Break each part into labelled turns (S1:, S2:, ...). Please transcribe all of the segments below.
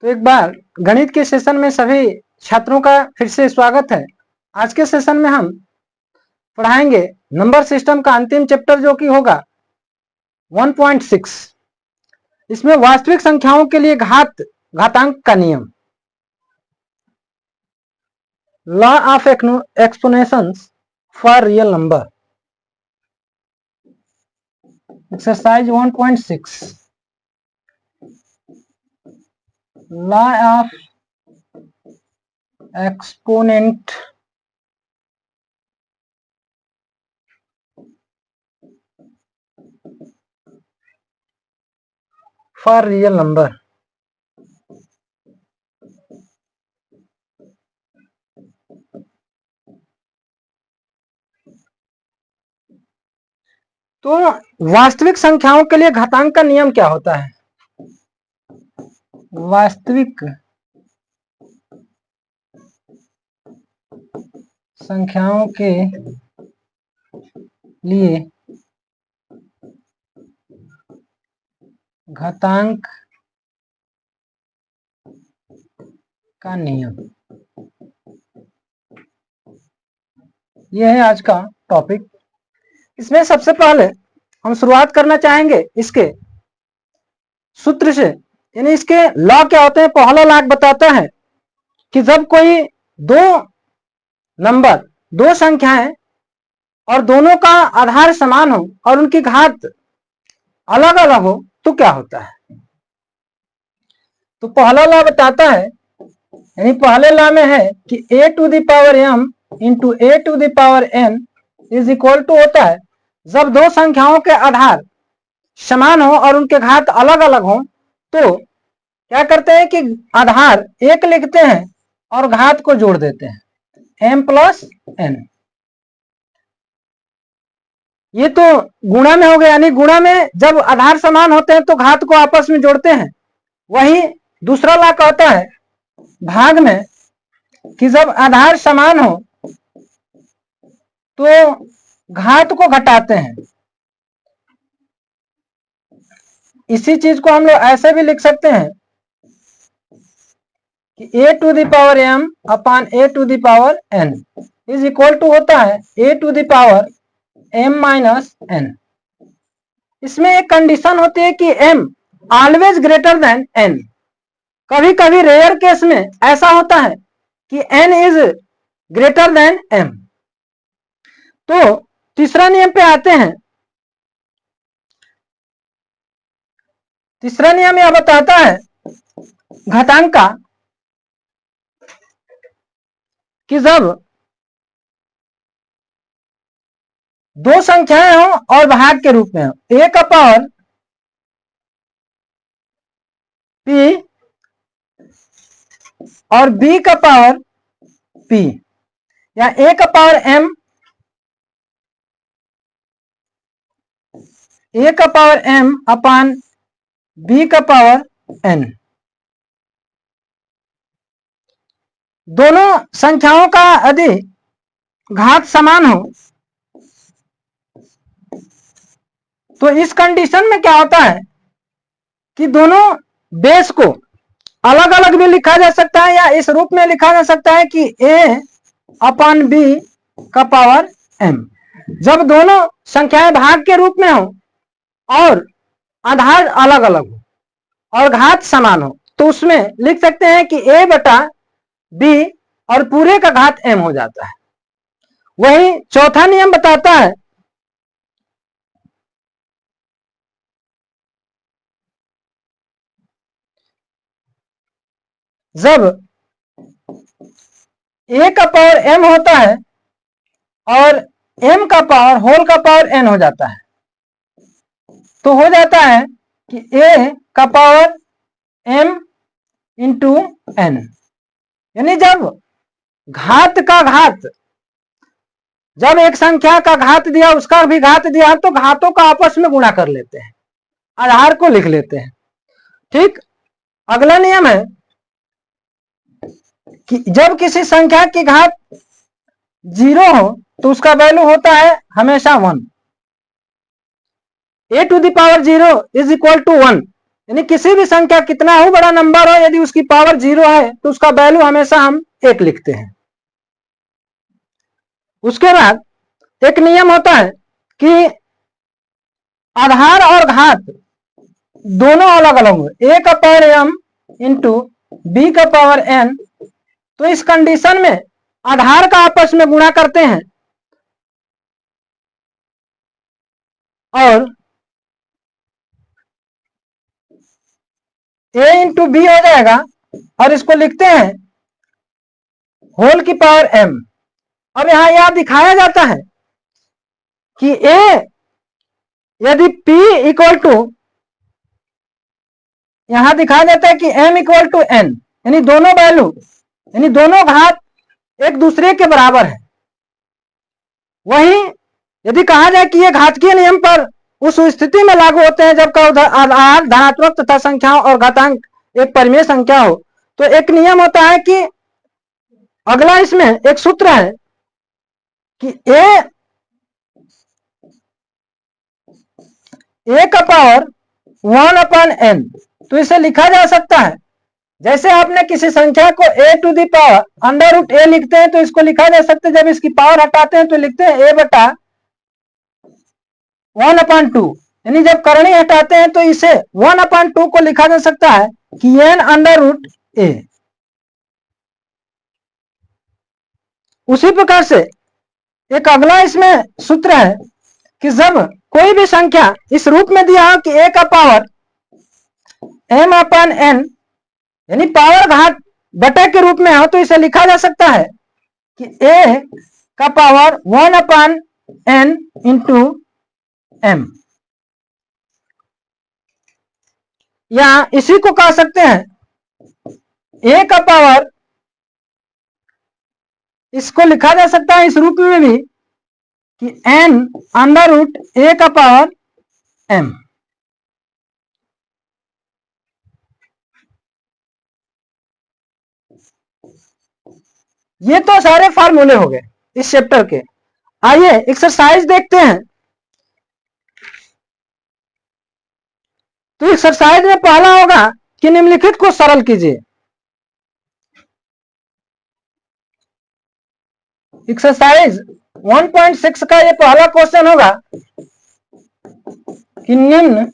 S1: तो एक बार गणित के सेशन में सभी छात्रों का फिर से स्वागत है। आज के सेशन में हम पढ़ाएंगे नंबर सिस्टम का अंतिम चैप्टर जो कि होगा 1.6। इसमें वास्तविक संख्याओं के लिए घातांक का नियम, law of exponents for real number, exercise 1.6, law of exponent for real number. तो वास्तविक संख्याओं के लिए घातांक का नियम क्या होता है? वास्तविक संख्याओं के लिए घातांक का नियम, यह है आज का टॉपिक। इसमें सबसे पहले हम शुरुआत करना चाहेंगे इसके सूत्र से, यानी इसके लॉ क्या होते हैं। पहला लॉ बताता है कि जब कोई दो संख्याएं और दोनों का आधार समान हो और उनकी घात अलग अलग हो तो क्या होता है। तो पहला लॉ बताता है, यानी पहले लॉ में है कि a to the power m into a to the power n is equal to होता है जब दो संख्याओं के आधार समान हो और उनके घात अलग अलग हो तो क्या करते हैं कि आधार एक लिखते हैं और घात को जोड़ देते हैं m प्लस n। ये तो गुणा में हो गया, यानी गुणा में जब आधार समान होते हैं तो घात को आपस में जोड़ते हैं। वही दूसरा लॉ कहता है भाग में कि जब आधार समान हो तो घात को घटाते हैं। इसी चीज को हम लोग ऐसे भी लिख सकते हैं कि a to the power m upon a to the power n is equal to होता है a to the power m minus n। इसमें एक कंडीशन होती है कि m always greater than n। कभी कभी रेयर केस में ऐसा होता है कि n is greater than m। तो तीसरा नियम पे आते हैं। तीसरा नियम यह बताता है घातांक का कि जब दो संख्याएं हो और भाग के रूप में हो, a का पावर p और b का पावर p, या a का पावर m, a का पावर m अपान b का पावर n, दोनों संख्याओं का यदि घात समान हो तो इस कंडीशन में क्या होता है कि दोनों बेस को अलग अलग भी लिखा जा सकता है या इस रूप में लिखा जा सकता है कि a अपान b का पावर m। जब दोनों संख्याएं भाग के रूप में हो और आधार अलग अलग हो और घात समान हो तो उसमें लिख सकते हैं कि a बटा b और पूरे का घात m हो जाता है। वही चौथा नियम बताता है जब a का पावर m होता है और m का पावर होल का पावर n हो जाता है तो हो जाता है कि a का पावर m इंटू n, यानी जब घात का घात, जब एक संख्या का घात दिया उसका भी घात दिया तो घातों का आपस में गुणा कर लेते हैं, आधार को लिख लेते हैं। ठीक। अगला नियम है कि जब किसी संख्या की घात 0 हो तो उसका वैल्यू होता है हमेशा 1। a to the power 0 is equal to 1, यानी किसी भी संख्या कितना हो बड़ा नंबर हो, यदि उसकी पावर 0 है तो उसका वैल्यू हमेशा हम 1 लिखते हैं। उसके बाद एक नियम होता है कि आधार और घात दोनों अलग अलग हो, a का पावर m इंटू b का पावर n। तो इस कंडीशन में आधार का आपस में गुणा करते हैं और a इंटू बी हो जाएगा और इसको लिखते हैं होल की पावर m। अब यहां यह दिखाया जाता है कि a यदि p इक्वल टू, यहां दिखाया जाता है कि m इक्वल टू n, यानी दोनों वैल्यू यानी दोनों घात एक दूसरे के बराबर है। वहीं यदि कहा जाए कि ये घातीय नियम पर उस स्थिति में लागू होते हैं जब का आधार धनात्मक तथा संख्याओं और घातांक एक परिमेय संख्या हो। तो एक नियम होता है कि अगला इसमें एक सूत्र है कि a का पावर 1/n। तो इसे लिखा जा सकता है, जैसे आपने किसी संख्या को a to the power under root a लिखते हैं तो इसको लिखा जा सकता है, जब इसकी पावर हटाते हैं तो लिखते हैं a बटा 1/2। यानी जब करणी हटाते हैं तो इसे 1/2 को लिखा जा सकता है कि n अंडर रूट a। उसी प्रकार से एक अगला इसमें सूत्र है कि जब कोई भी संख्या इस रूप में दिया हो कि a का पावर m/n यानी पावर घात बटे के रूप में हो, तो इसे लिखा जा सकता है कि a का पावर 1/n इंटू m, या इसी को कह सकते हैं a का पावर, इसको लिखा जा सकता है इस रूप में भी कि n अंडर रूट a का पावर m। ये तो सारे फार्मूले हो गए इस चैप्टर के। आइए एक्सरसाइज देखते हैं। तो एक्सरसाइज में पहला होगा कि निम्नलिखित को सरल कीजिए। एक्सरसाइज 1.6 का ये पहला क्वेश्चन होगा कि निम्न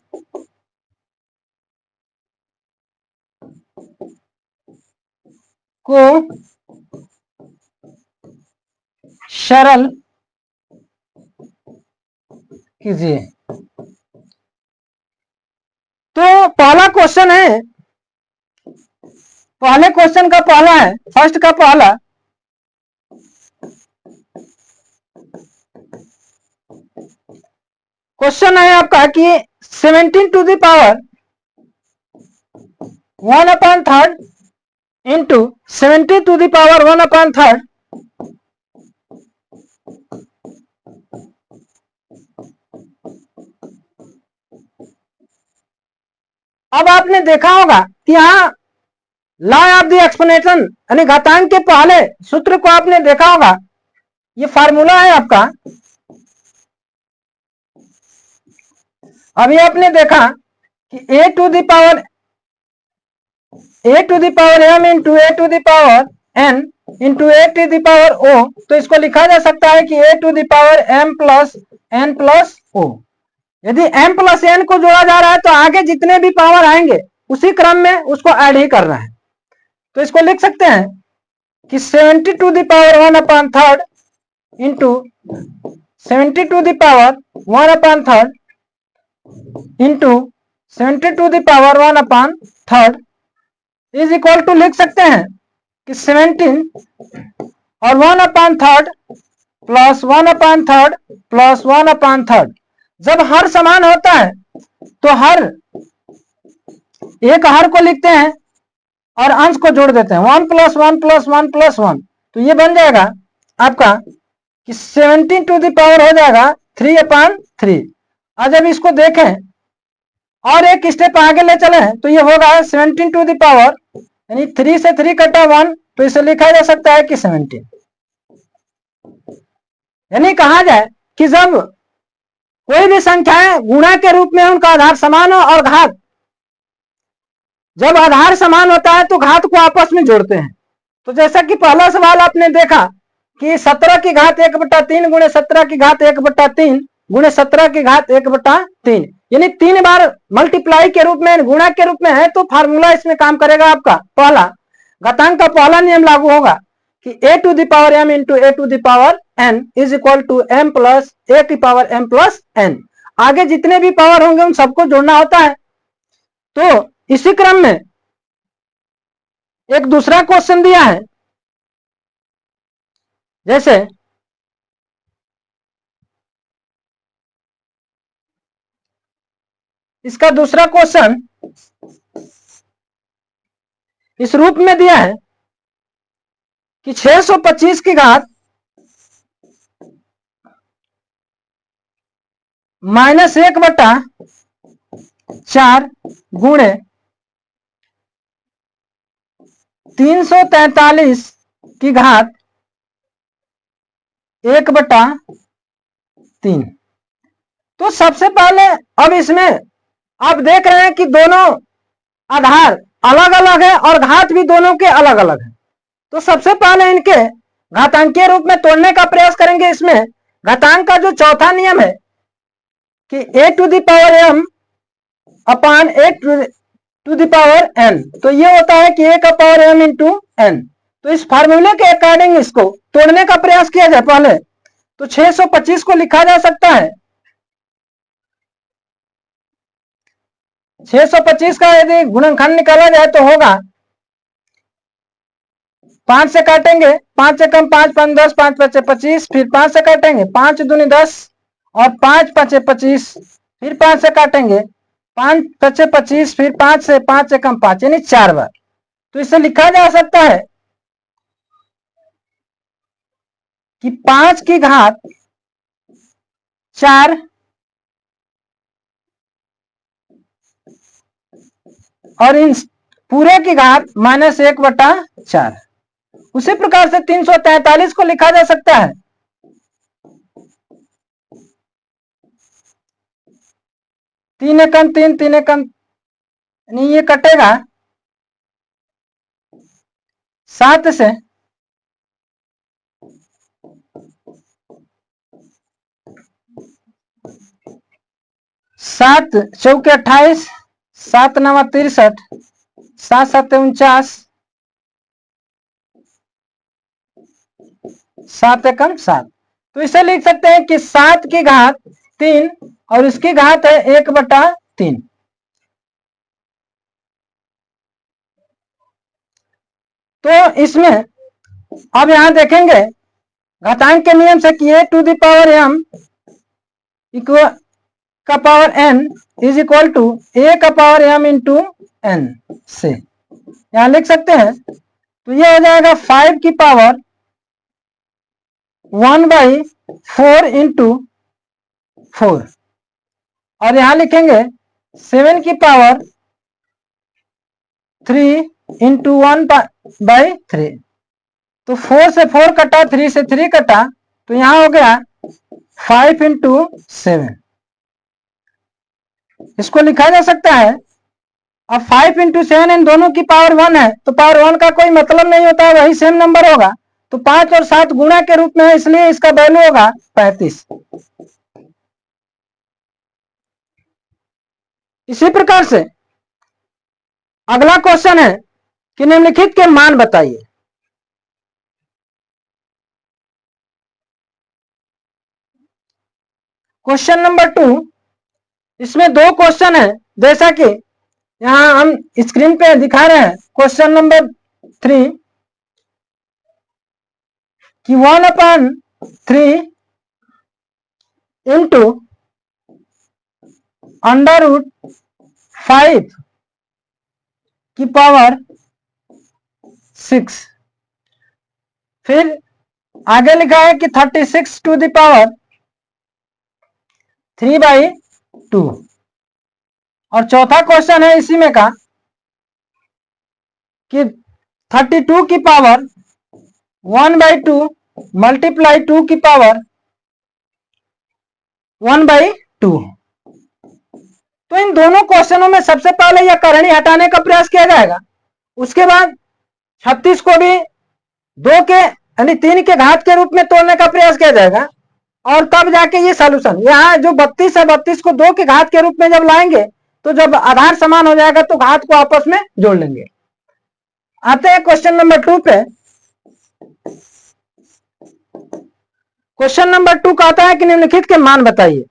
S1: को सरल कीजिए। तो पहला क्वेश्चन है, पहले क्वेश्चन का पहला है, फर्स्ट का पहला, क्वेश्चन है आपका कि 17 to the power 1/3 into 70 to the power 1/3 अब आपने देखा होगा कि यहां लॉ ऑफ द एक्सपोनेंशियल यानी घातांक के पहले सूत्र को आपने देखा होगा। ये फार्मूला है आपका। अभी आपने देखा कि a to the power m into a to the power n into a to the power o। तो इसको लिखा जा सकता है कि a to the power m plus n plus o। यदि m प्लस n को जोड़ा जा रहा है तो आगे जितने भी पावर आएंगे उसी क्रम में उसको ऐड ही करना है। तो इसको लिख सकते हैं कि 70 to the power 1/3 into 70 to the power 1/3 into 70 to the power 1/3 is equal to, लिख सकते हैं कि 17 और 1/3 प्लस 1/3 प्लस 1/3। जब हर समान होता है तो हर एक हर को लिखते हैं और अंश को जोड़ देते हैं, 1 प्लस 1 प्लस 1 प्लस 1। तो ये बन जाएगा आपका कि 17 टू द पावर हो जाएगा 3/3। और जब इसको देखें और एक स्टेप आगे ले चले तो ये होगा 17 टू द पावर, यानी 3 से 3 कटा 1, तो इसे लिखा जा सकता है कि 17। यानी कहा जाए कि जब कोई भी संख्याएं गुणा के रूप में उनका आधार समान हो और घात जब आधार समान होता है तो घात को आपस में जोड़ते हैं। तो जैसा कि पहला सवाल आपने देखा कि 17 की घात 1/3 गुणे 17 की घात 1/3 गुणे 17 की घात 1/3, यानी 3 बार मल्टीप्लाई के रूप में, गुणा के रूप में है, तो फार्मूला इसमें काम करेगा आपका पहला, घातांक का पहला नियम लागू होगा कि a to the power m into a to the power n is equal to m plus a की पावर m प्लस n। आगे जितने भी पावर होंगे उन सबको जोड़ना होता है। तो इसी क्रम में एक दूसरा क्वेश्चन दिया है, जैसे इसका दूसरा क्वेश्चन इस रूप में दिया है कि 625 की घात -1/4 गुणे 343 की घात 1/3। तो सबसे पहले अब इसमें आप देख रहे हैं कि दोनों आधार अलग अलग है और घात भी दोनों के अलग अलग है। तो सबसे पहले इनके घातांकीय रूप में तोड़ने का प्रयास करेंगे। इसमें घातांक का जो चौथा नियम है कि a to the power m upon a to the power n, तो ये होता है कि a का पावर m इंटू n। तो इस फार्मूले के अकॉर्डिंग इसको तोड़ने का प्रयास किया जाए पहले, तो 625 को लिखा जा सकता है, 625 का यदि गुणनखंड निकाला जाए तो होगा 5 से काटेंगे, 5 से कम 5 5 10, 5 5 25, फिर 5 से काटेंगे 5 दूनी 10 और 5 5 25, फिर 5 से काटेंगे 5 5 25, फिर 5 से 5 से कम 5, यानी 4 बार। तो इसे लिखा जा सकता है कि 5 की घात 4 और इन पूरे की घात -1/4। उसी प्रकार से 343 को लिखा जा सकता है 3 एकम 3 3 एकम, यानी ये कटेगा 7 से, 7 चौके 28, 7 9 63, 7 7 49, 7 एकम 7। तो इसे लिख सकते हैं कि 7 की घात 3 और इसकी घात है 1/3। तो इसमें अब यहां देखेंगे घातांक के नियम से कि a to the power m का power n is equal to a का पावर m इंटू n से यहां लिख सकते हैं। तो ये हो जाएगा 5 की पावर 1/4 इंटू 4, और यहां लिखेंगे 7 की पावर 3 इंटू 1/3। तो 4 से 4 कटा, 3 से 3 कटा, तो यहां हो गया 5 इंटू 7। इसको लिखा जा सकता है। अब 5 इंटू 7 इन दोनों की पावर 1 है, तो पावर 1 का कोई मतलब नहीं होता है, वही सेम नंबर होगा। तो 5 और 7 गुणा के रूप में है, इसलिए इसका वैल्यू होगा 35। इसी प्रकार से अगला क्वेश्चन है कि निम्नलिखित के मान बताइए। क्वेश्चन नंबर 2, इसमें 2 क्वेश्चन है, जैसा कि यहां हम स्क्रीन पे दिखा रहे हैं। क्वेश्चन नंबर 3 कि 1/3 इंटू √5 की पावर 6, फिर आगे लिखा है कि 36 टू द पावर 3/2, और चौथा क्वेश्चन है इसी में का कि 32 की पावर 1/2 मल्टीप्लाई 2 की पावर 1/2। तो इन दोनों क्वेश्चनों में सबसे पहले यह करणी हटाने का प्रयास किया जाएगा, उसके बाद 36 को भी 2 के यानी 3 के घात के रूप में तोड़ने का प्रयास किया जाएगा, और तब जाके ये सॉल्यूशन, यहाँ जो 32 है 32 को 2 के घात के रूप में जब लाएंगे तो जब आधार समान हो जाएगा तो घात को आपस में जोड़ लेंगे। आते हैं क्वेश्चन नंबर 2 पे। क्वेश्चन नंबर 2 कहता है कि निम्नलिखित के मान बताइए।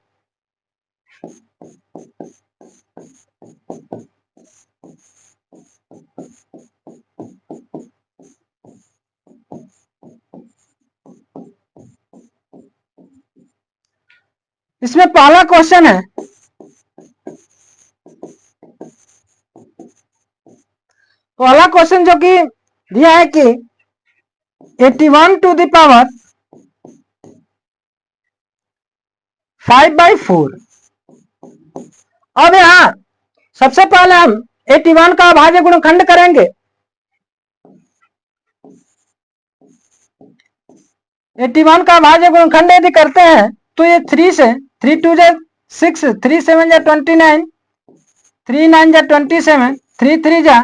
S1: इसमें पहला क्वेश्चन है, पहला क्वेश्चन जो कि दिया है कि 81 टू द पावर 5/4। अब यहां सबसे पहले हम 81 का अभाज्य गुणनखंड करेंगे। 81 का अभाज्य गुणनखंड यदि करते हैं तो ये 3 से 3 2 जा 6, 3 7 जा 29, 3 9 जा 27, 3 3 जा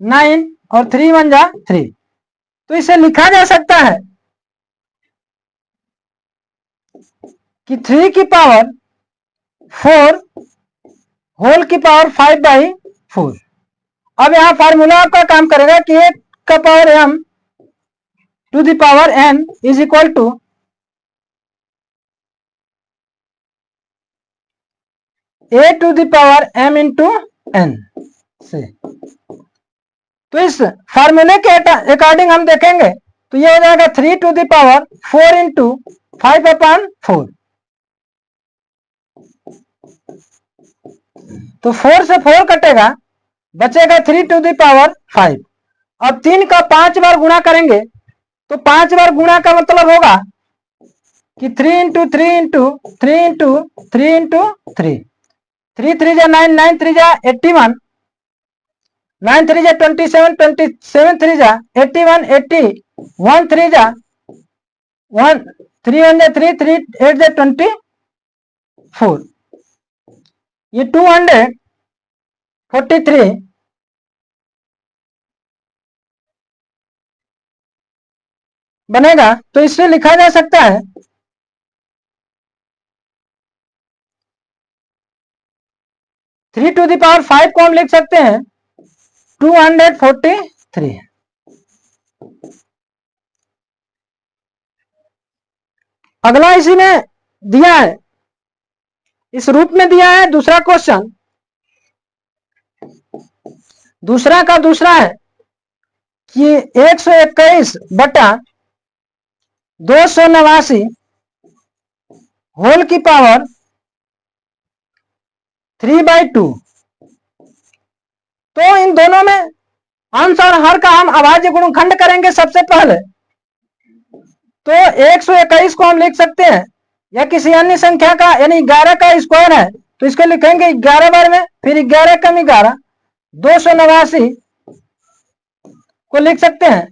S1: 9 और 3 1 जा 3। तो इसे लिखा जा सकता है कि 3 की पावर 4 होल की पावर 5/4। अब यहां फार्मूला आपका काम करेगा कि 1 का power m to the power n is equal to a to the power m into n से। तो इस फार्मूले के अकॉर्डिंग हम देखेंगे तो ये हो जाएगा 3 टू द पावर 4 इंटू 5/4। तो 4 से 4 कटेगा, बचेगा 3 टू द पावर 5। अब 3 का 5 बार गुणा करेंगे तो 5 बार गुणा का मतलब होगा कि 3 इंटू 3 इंटू 3 इंटू 3 इंटू 3, 3 3 जा 9, 9 3 जा 81, 9 3 जा 27, 27 3 जा 81, 81 3 जा 1, 3 1 जा 3, 3 8 जा 24। ये 243 बनेगा। तो इससे लिखा जा सकता है 3 टू द पावर 5 को हम लिख सकते हैं 243। अगला इसी ने दिया है, इस रूप में दिया है दूसरा क्वेश्चन। दूसरा का दूसरा है कि 121 बटा 289 होल की पावर 3/2। तो इन दोनों में अंश और हर का हम अभाज्य गुणनखंड करेंगे सबसे पहले। तो 121 को हम लिख सकते हैं या किसी अन्य संख्या का यानी 11 का स्क्वायर है तो इसको लिखेंगे 11 बार में, फिर 11 कम 11 289 को लिख सकते हैं।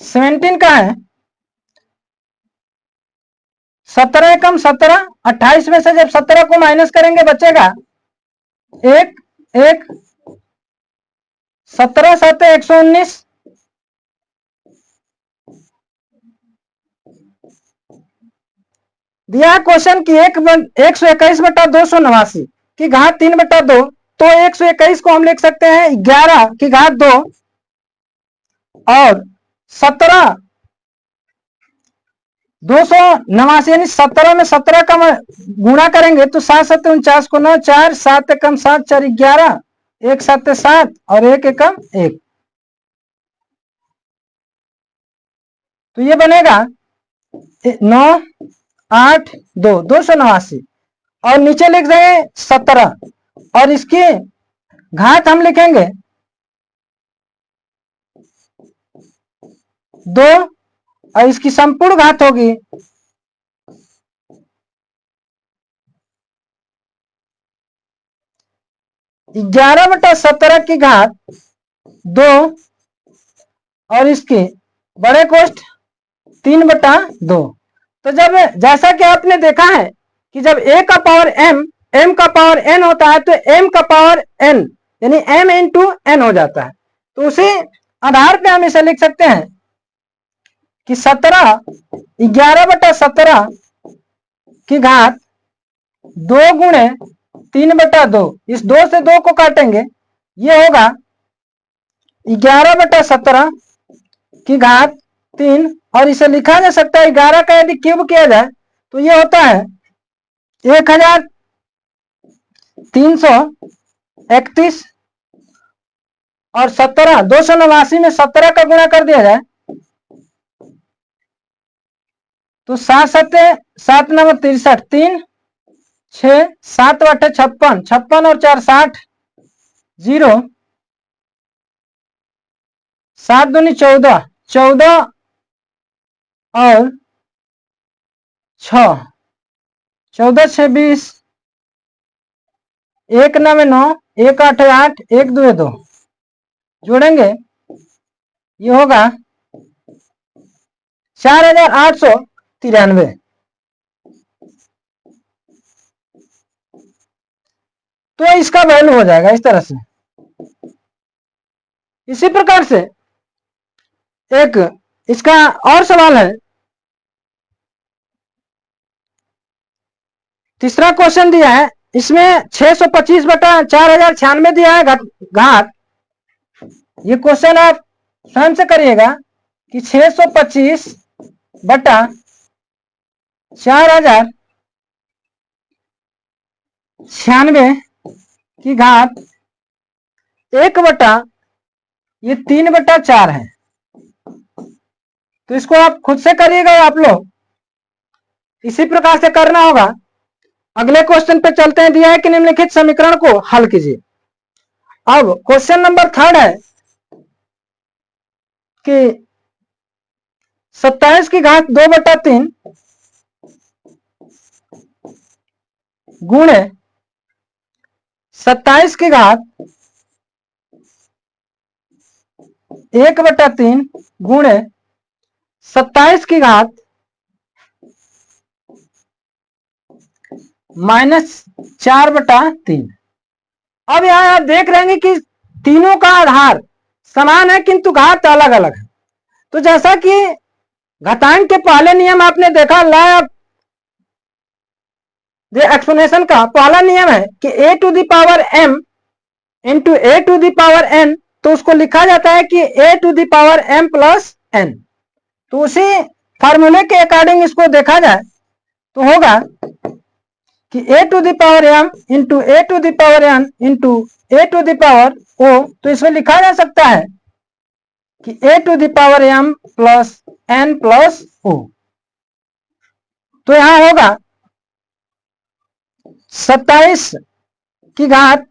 S1: सेवेंटीन का है 17 कम 17, 28 में से जब 17 को माइनस करेंगे बचेगा 1 1, 17 7 119। दिया क्वेश्चन की 121 बटा 289 की घात 3/2। तो 121 को हम लिख सकते हैं 11 की घात 2 और 17 289 यानी 17 में 17 का गुणा करेंगे तो 7 7 49 को 9, 4 7 कम 7 4 11, 1 7 7 और 1 कम 1। तो ये बनेगा 9 8 2 289 और नीचे लिख देंगे 17 और इसकी घात हम लिखेंगे 2 और इसकी संपूर्ण घात होगी 11 बटा 17 की घात 2 और इसकी बड़े कोष्ठ 3/2। तो जब जैसा कि आपने देखा है कि जब a का पावर m का पावर n होता है तो m का पावर n यानी m इंटू n हो जाता है। तो उसी आधार पे हम इसे लिख सकते हैं कि 11/17 की घात 2 गुणे 3/2। इस 2 से 2 को काटेंगे, ये होगा 11/17 की घात 3। और इसे लिखा जा सकता है 11 का यदि क्यूब किया जाए तो ये होता है 1331। और 17 289 में 17 का गुणा कर दिया जाए तो 7 7 7 9 63, 3 6 7 8 56, 56 और 4 60, 0 7 दूनी 14, 14 और 6 14 6 20, 1 9 9, 1 8 8, 1 2 2 जोड़ेंगे, ये होगा 4893। तो इसका वैल्यू हो जाएगा इस तरह से। इसी प्रकार से एक इसका और सवाल है, तीसरा क्वेश्चन दिया है, इसमें 625/4096 दिया है घात। ये क्वेश्चन आप स्वयं से करिएगा कि 625/4096 की घात 1/3/4 है। तो इसको आप खुद से करिएगा, आप लोग इसी प्रकार से करना होगा। अगले क्वेश्चन पे चलते हैं। दिया है कि निम्नलिखित समीकरण को हल कीजिए। अब क्वेश्चन नंबर 3 है कि 27 की घात 2/3 गुणे 27 की घात 1/3 गुणे 27 की घात -4/3। अब यहां आप देख रहे हैं कि तीनों का आधार समान है किंतु घात अलग अलग है। तो जैसा कि घातांक के पहले नियम आपने देखा, लॉ ऑफ द एक्सपोनेंशियल का पहला नियम है कि a to the power m into a to the power n, तो उसको लिखा जाता है कि a to the power m plus n। तो उसी फार्मूले के अकॉर्डिंग इसको देखा जाए तो होगा कि a to the power m into a to the power n into a to the power o। तो इसमें लिखा जा सकता है कि a to the power m plus n plus o। तो यहां होगा 27 की घात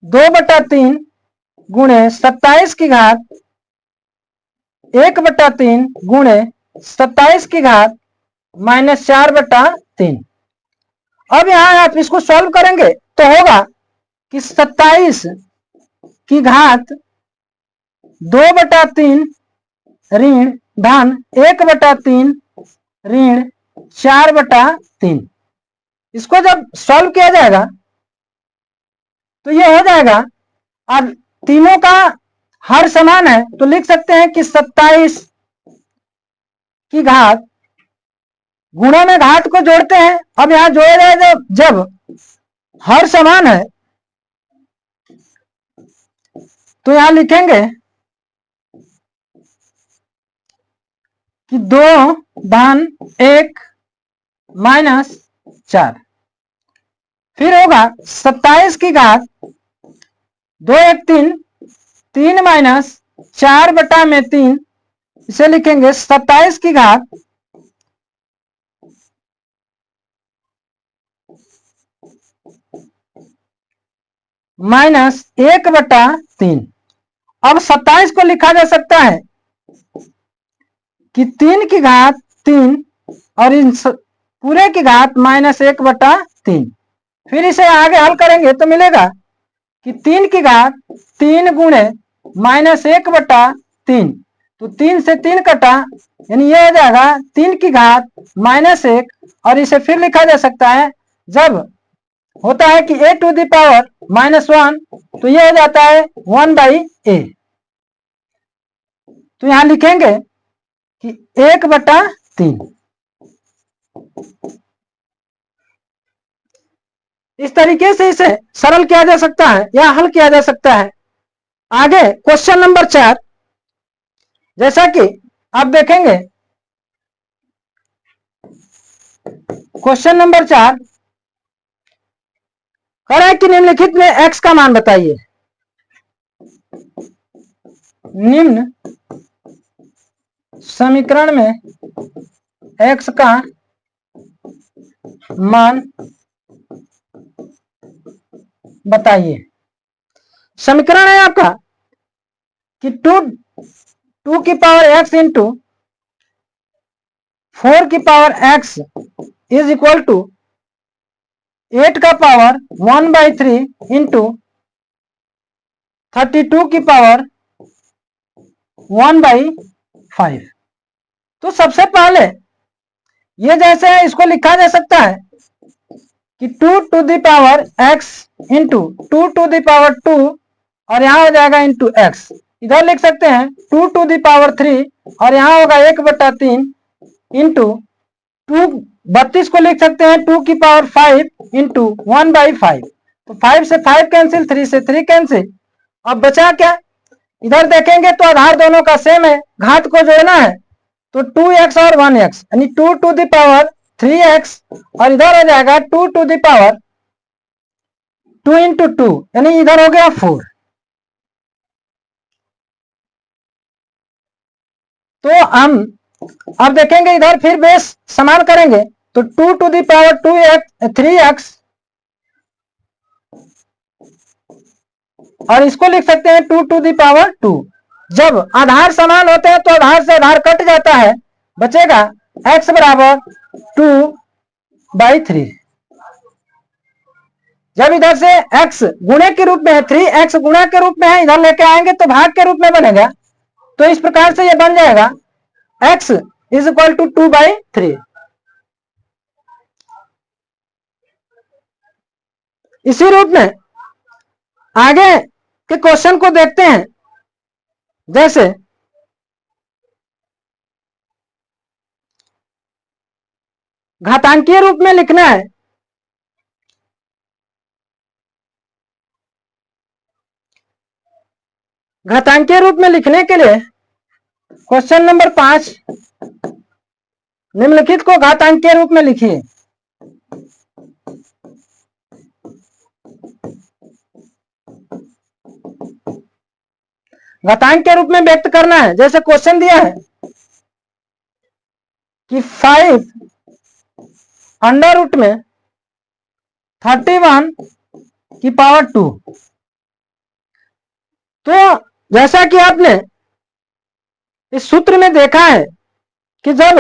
S1: 2/3 गुणे 27 की घात 1/3 गुणे 27 की घात -4/3। अब यहां आप इसको सॉल्व करेंगे तो होगा कि 27 की घात 2/3 ऋण धन 1/3 ऋण 4/3। इसको जब सॉल्व किया जाएगा तो ये हो जाएगा। अब तीनों का हर समान है तो लिख सकते हैं कि 27 की घात गुणा में घात को जोड़ते हैं। अब यहां जोड़ा जाए जब हर समान है तो यहां लिखेंगे कि 2 धन 1 -4। फिर होगा 27 की घात 2 1 3, 3 -4/3। इसे लिखेंगे 27 की घात -1/3। अब 27 को लिखा जा सकता है कि 3 की घात 3 और इन पूरे की घात -1/3। फिर इसे आगे हल करेंगे तो मिलेगा कि 3 की घात 3 गुणे -1/3 3, तो 3 से 3 कटा, यानी ये हो जाएगा 3 की घात -1, और इसे फिर लिखा जा सकता है जब होता है कि a टू द पावर -1, तो ये हो जाता है 1/a। तो यहां लिखेंगे कि 1/3। इस तरीके से इसे सरल किया जा सकता है या हल किया जा सकता है। आगे क्वेश्चन नंबर 4, जैसा कि आप देखेंगे क्वेश्चन नंबर 4 कह रहा है कि निम्नलिखित में x का मान बताइए। निम्न समीकरण में x का मान बताइए। समीकरण है आपका कि 2 की पावर x इंटू 4 की power x is equal to 8 का पावर 1/3 इंटू 32 की पावर 1/5। तो सबसे पहले ये जैसे है इसको लिखा जा सकता है कि 2 to the power x into 2 to the power 2, और यहां हो जाएगा इंटू x। इधर लिख सकते हैं 2 टू द पावर 3, और यहां होगा 1/3 इंटू 32 को लिख सकते हैं 2 की पावर 5 इंटू 1/5। तो 5 से 5 कैंसिल, 3 से 3 कैंसिल। अब बचा क्या? इधर देखेंगे तो आधार दोनों का सेम है, घात को जोड़ना है, तो 2x और 1x, यानी 2 टू द पावर 3x, और इधर हो जाएगा 2 टू द पावर 2 इंटू 2, यानी इधर हो गया 4। तो हम अब देखेंगे इधर फिर बेस समान करेंगे, तो 2 टू द पावर 3x, और इसको लिख सकते हैं 2 टू द पावर 2। जब आधार समान होते हैं तो आधार से आधार कट जाता है, बचेगा x बराबर 2/3। जब इधर से x गुणे के रूप में है, 3x गुणा के रूप में है, इधर लेके आएंगे तो भाग के रूप में बनेगा। तो इस प्रकार से ये बन जाएगा x इज इक्वल टू 2/3। इसी रूप में आगे के क्वेश्चन को देखते हैं। जैसे घातांकीय रूप में लिखना है, घातांकीय रूप में लिखने के लिए क्वेश्चन नंबर 5, निम्नलिखित को घातांकीय रूप में लिखिए। घातांक के रूप में व्यक्त करना है। जैसे क्वेश्चन दिया है कि 5 अंडर रूट में 31 की पावर 2। तो जैसा कि आपने इस सूत्र में देखा है कि जब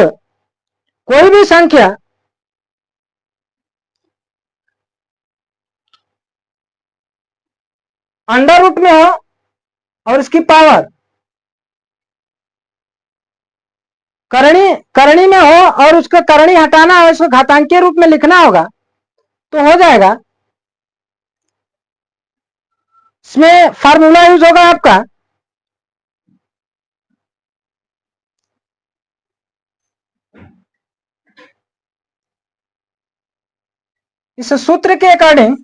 S1: कोई भी संख्या अंडर रूट में हो और इसकी पावर करणी में हो और उसका करणी हटाना हो, इसको घातांकीय रूप में लिखना होगा, तो हो जाएगा। इसमें फार्मूला यूज होगा आपका इस सूत्र के अकॉर्डिंग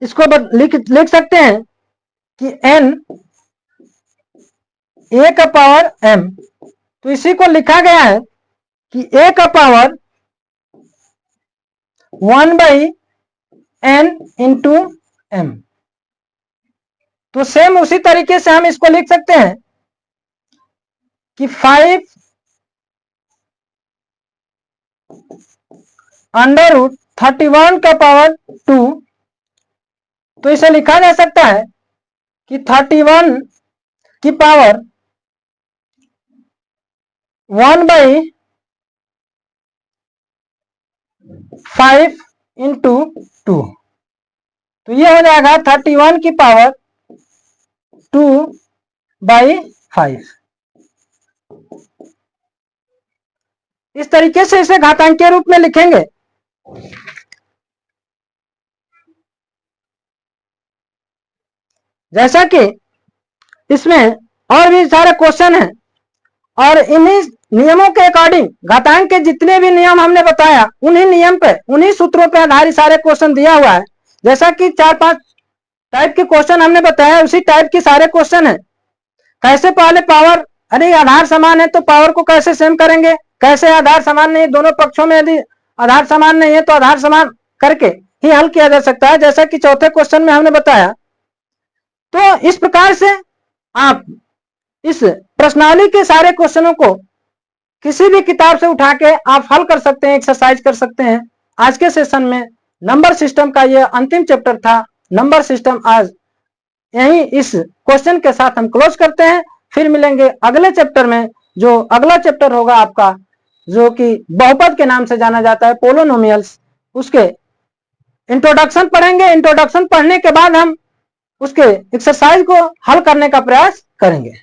S1: इसको लिख सकते हैं कि n a का पावर m। तो इसी को लिखा गया है कि a का पावर 1/n इंटू m। तो सेम उसी तरीके से हम इसको लिख सकते हैं कि 5 अंडर रूट 31 का पावर 2। तो इसे लिखा जा सकता है कि 31 की पावर 1/5 इंटू 2। तो ये हो जाएगा 31 की पावर 2/5। इस तरीके से इसे घातांकीय रूप में लिखेंगे। जैसा कि इसमें और भी सारे क्वेश्चन हैं और इन्हीं नियमों के अकॉर्डिंग घातांक के जितने भी नियम हमने बताया उन्हीं नियम पे, उन्हीं सूत्रों पे आधारित सारे क्वेश्चन दिया हुआ है। जैसा कि 4-5 टाइप के क्वेश्चन हमने बताया, उसी टाइप के सारे क्वेश्चन है। कैसे पहले पावर, अरे आधार समान है तो पावर को कैसे सेम करेंगे, कैसे आधार समान नहीं, दोनों पक्षों में यदि आधार समान नहीं है तो आधार समान करके ही हल किया जा सकता है, जैसा कि चौथे क्वेश्चन में हमने बताया। तो इस प्रकार से आप इस प्रश्नावली के सारे क्वेश्चनों को किसी भी किताब से उठा के आप हल कर सकते हैं, एक्सरसाइज कर सकते हैं। आज के सेशन में नंबर सिस्टम का यह अंतिम चैप्टर था, नंबर सिस्टम। आज यही इस क्वेश्चन के साथ हम क्लोज करते हैं। फिर मिलेंगे अगले चैप्टर में, जो अगला चैप्टर होगा आपका, जो कि बहुपद के नाम से जाना जाता है, पोलोनोमियल्स। उसके इंट्रोडक्शन पढ़ेंगे। इंट्रोडक्शन पढ़ने के बाद हम उसके एक्सरसाइज को हल करने का प्रयास करेंगे।